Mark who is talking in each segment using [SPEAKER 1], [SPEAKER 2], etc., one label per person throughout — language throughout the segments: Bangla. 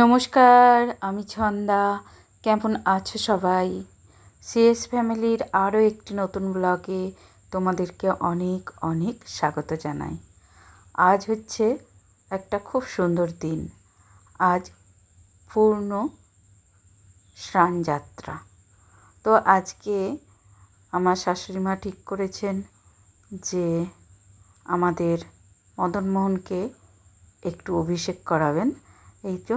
[SPEAKER 1] নমস্কার, আমি ছন্দা। কেমন আছো সবাই? সিএস ফ্যামিলির আরও একটি নতুন ব্লগে তোমাদেরকে অনেক অনেক স্বাগত জানাই। আজ হচ্ছে একটা খুব সুন্দর দিন। আজ পূর্ণ স্নানযাত্রা। তো আজকে আমার শাশুড়িমা ঠিক করেছেন যে আমাদের মদনমোহনকে একটু অভিষেক করাবেন। এই তো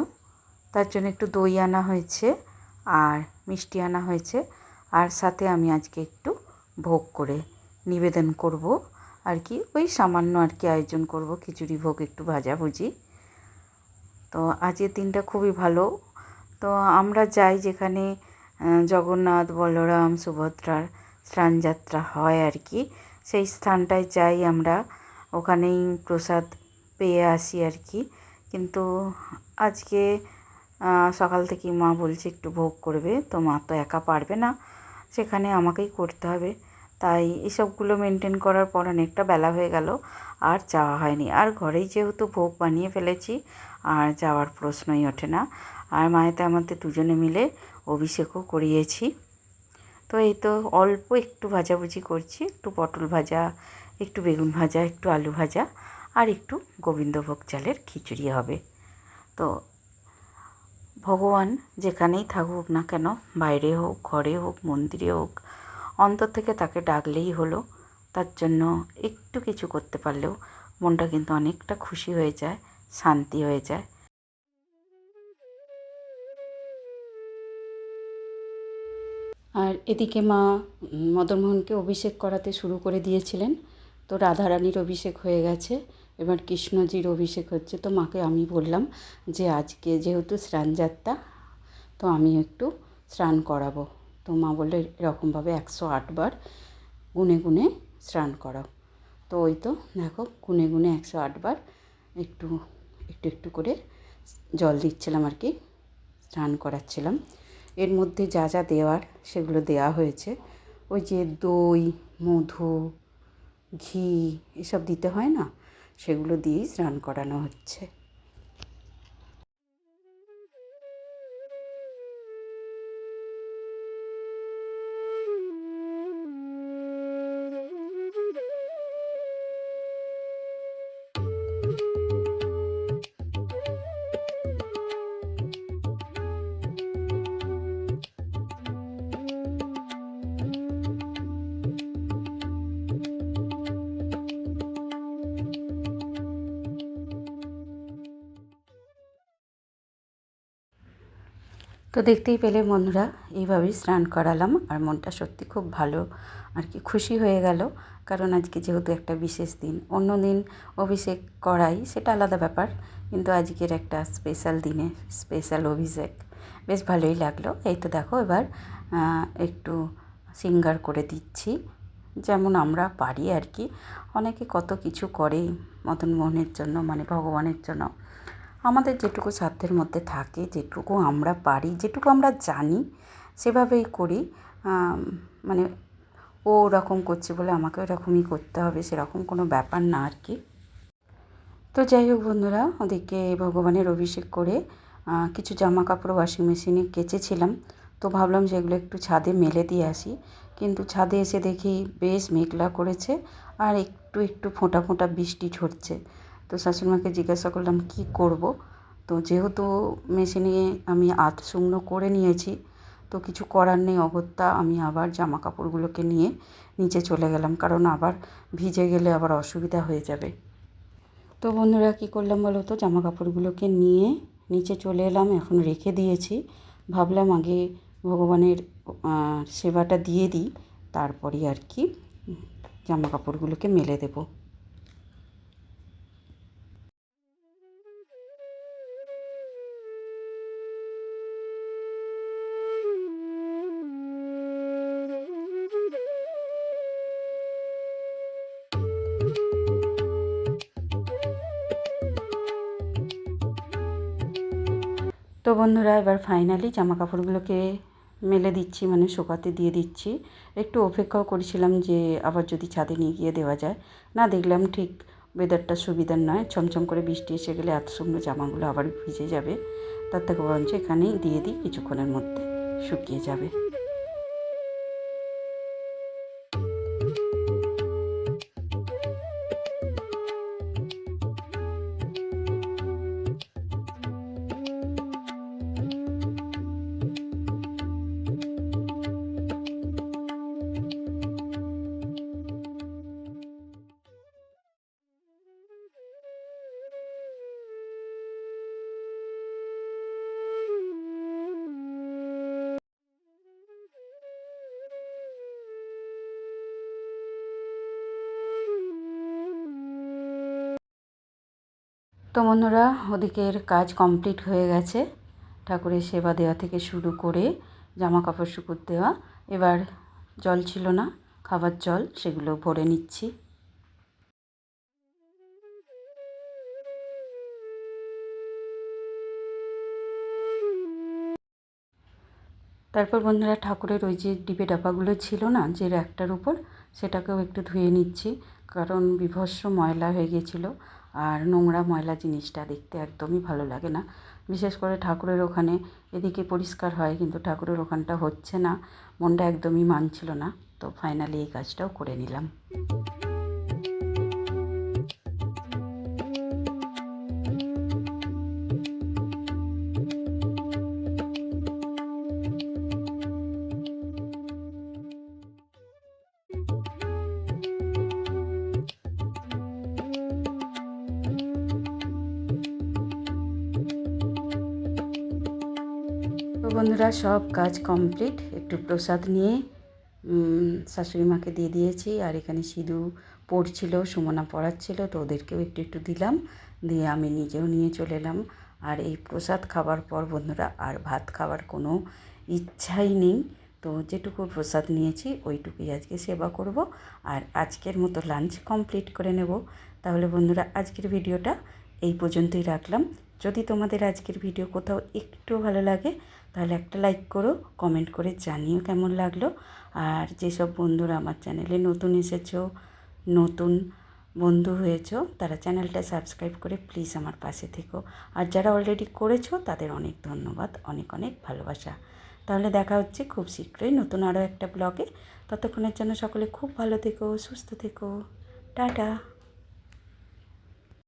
[SPEAKER 1] তার জন্য একটু দই আনা হয়েছে আর মিষ্টি আনা হয়েছে, আর সাথে আমি আজকে একটু ভোগ করে নিবেদন করব আর কি, ওই সামান্য আর কি আয়োজন করব, খিচুড়ি ভোগ একটু ভাজাভুজি। তো আজকের দিনটা খুবই ভালো। তো আমরা যাই যেখানে জগন্নাথ, বলরাম, সুভদ্রার স্নানযাত্রা হয় আর কি, সেই স্থানটায় যাই আমরা, ওখানেই প্রসাদ পেয়ে আসি আর কি। কিন্তু আজকে সকাল থেকেই মা বলছে একটু ভোগ করবে, তো মা তো একা পারবে না, সেখানে আমাকেই করতে হবে। তাই এসবগুলো মেনটেন করার পর অনেকটা বেলা হয়ে গেল, আর যাওয়া হয়নি। আর ঘরেই যেহেতু ভোগ বানিয়ে ফেলেছি, আর যাওয়ার প্রশ্নই ওঠে না। আর মায়েতে আমাদের দুজনে মিলে অভিষেকও করিয়েছি। তো এই তো অল্প একটু ভাজাভুজি করছি, একটু পটল ভাজা, একটু বেগুন ভাজা, একটু আলু ভাজা, আর একটু গোবিন্দভোগ চালের খিচুড়ি হবে। তো ভগবান যেখানেই থাকুক না কেন, বাইরে হোক, ঘরে হোক, মন্দিরে হোক, অন্তর থেকে তাকে ডাকলেই হলো। তার জন্য একটু কিছু করতে পারলেও মনটা কিন্তু অনেকটা খুশি হয়ে যায়, শান্তি হয়ে যায়। আর এদিকে মা মদনমোহনকে অভিষেক করাতে শুরু করে দিয়েছিলেন। তো রাধারানীর অভিষেক হয়ে গেছে, এবার কৃষ্ণজির অভিষেক হচ্ছে। তো মাকে আমি বললাম যে আজকে যেহেতু স্নানযাত্রা, তো আমি একটু স্নান করাবো। তো মা বললো এরকমভাবে 108 বার গুনে গুনে স্নান করাও। তো ওই তো দেখো গুনে গুনে 108 বার একটু একটু একটু করে জল দিচ্ছিলাম আর কি, স্নান করাচ্ছিলাম। এর মধ্যে যা যা দেওয়ার সেগুলো দেওয়া হয়েছে। ওই যে দই, মধু, ঘি এসব দিতে হয় না, সেগুলো দিয়েই স্নান করানো হচ্ছে। তো দেখতেই পেলে বন্ধুরা, এইভাবেই স্নান করালাম, আর মনটা সত্যি খুব ভালো আর কি, খুশি হয়ে গেল। কারণ আজকে যেহেতু একটা বিশেষ দিন, অন্য দিন অভিষেক করাই সেটা আলাদা ব্যাপার, কিন্তু আজকের একটা স্পেশাল দিনে স্পেশাল অভিষেক, বেশ ভালোই লাগলো। এই তো দেখো এবার একটু সিঙ্গার করে দিচ্ছি, যেমন আমরা পারি আর কি। অনেকে কত কিছু করে মদনমোহনের জন্য, মানে ভগবানের জন্য। আমাদের যেটুকু সাধ্যের মধ্যে থাকে, যেটুকু আমরা পারি, যেটুকু আমরা জানি, সেভাবেই করি। মানে ও ওরকম করছে বলে আমাকে ওরকমই করতে হবে, সেরকম কোনো ব্যাপার না আর কি। তো যাই হোক বন্ধুরা, ওদিকে ভগবানের অভিষেক করে কিছু জামা কাপড় ওয়াশিং মেশিনে কেচেছিলাম। তো ভাবলাম যেগুলো একটু ছাদে মেলে দিয়ে আসি, কিন্তু ছাদে এসে দেখি বেশ মেঘলা করেছে, আর একটু একটু ফোঁটা ফোঁটা বৃষ্টি ঝরছে। তো শাশুড়িমাকে জিজ্ঞাসা করলাম কি করব। তো যেহেতু মেশিনে আমি আধ শুকনো করে নিয়েছি, তো কিছু করার নেই, অগত্যা আমি আবার জামা কাপড়গুলোকে নিয়ে নিচে চলে গেলাম, কারণ আবার ভিজে গেলে আবার অসুবিধা হয়ে যাবে। তো বন্ধুরা কী করলাম বলো তো, জামা কাপড়গুলোকে নিয়ে নিচে চলে এলাম, এখন রেখে দিয়েছি। ভাবলাম আগে ভগবানের সেবাটা দিয়ে দিই, তারপরই আর কি জামা কাপড়গুলোকে মেলে দেবো। তো বন্ধুরা এবার ফাইনালি জামা কাপড়গুলোকে মেলে দিচ্ছি, মানে শুকাতে দিয়ে দিচ্ছি। একটু অপেক্ষাও করেছিলাম যে আবার যদি ছাদে নিয়ে গিয়ে দেওয়া যায়, না দেখলাম ঠিক ওয়েদারটা সুবিধার নয়, ছমছম করে বৃষ্টি এসে গেলে এত শুকনো জামাগুলো আবার ভিজে যাবে, তার থেকে বরঞ্চ এখানেই দিয়ে দিই, কিছুক্ষণের মধ্যে শুকিয়ে যাবে। তো বন্ধুরা, ওদিকের কাজ কমপ্লিট হয়ে গেছে, ঠাকুরের সেবা দেওয়া থেকে শুরু করে জামা কাপড় শুকুর দেওয়া। এবার জল ছিল না, খাবার জল, সেগুলো ভরে নিচ্ছি। তারপর বন্ধুরা, ঠাকুরের ওই যে ডিবে ডাব্বাগুলো ছিল না যে র্যাকটার উপর, সেটাকেও একটু ধুয়ে নিচ্ছি, কারণ বীভৎস ময়লা হয়ে গিয়েছিলো। আর নোংরা ময়লা জিনিসটা দেখতে একদমই ভালো লাগে না, বিশেষ করে ঠাকুরের ওখানে। এদিকে পরিষ্কার হয় কিন্তু ঠাকুরের ওখানটা হচ্ছে না, মনটা একদমই মানছিল না। তো ফাইনালি এই কাজটাও করে নিলাম। তো বন্ধুরা, সব কাজ কমপ্লিট। একটু প্রসাদ নিয়ে শাশুড়ি মাকে দিয়ে দিয়েছি, আর এখানে সিঁদুর পড়ছিল, সুমনা পড়াচ্ছিল, তো ওদেরকেও একটু একটু দিলাম, দিয়ে আমি নিজেও নিয়ে চলে এলাম। আর এই প্রসাদ খাবার পর বন্ধুরা আর ভাত খাবার কোনো ইচ্ছাই নেই। তো যেটুকু প্রসাদ নিয়েছি ওইটুকুই আজকে সেবা করব, আর আজকের মতো লাঞ্চ কমপ্লিট করে নেব। তাহলে বন্ধুরা, আজকের ভিডিওটা এই পর্যন্তই রাখলাম। যদি তোমাদের আজকের ভিডিও কোথাও একটু ভালো লাগে তাহলে একটা লাইক করো, কমেন্ট করে জানিও কেমন লাগলো। আর যেসব বন্ধুরা আমার চ্যানেলে নতুন এসেছো, নতুন বন্ধু হয়েছো, তারা চ্যানেলটা সাবস্ক্রাইব করে প্লিজ আমার পাশে থেকো। আর যারা অলরেডি করেছো তাদের অনেক ধন্যবাদ, অনেক অনেক ভালোবাসা। তাহলে দেখা হচ্ছে খুব শীঘ্রই নতুন আরও একটা ব্লগে। ততক্ষণের জন্য সকলে খুব ভালো থেকো, সুস্থ থেকো, টাটা।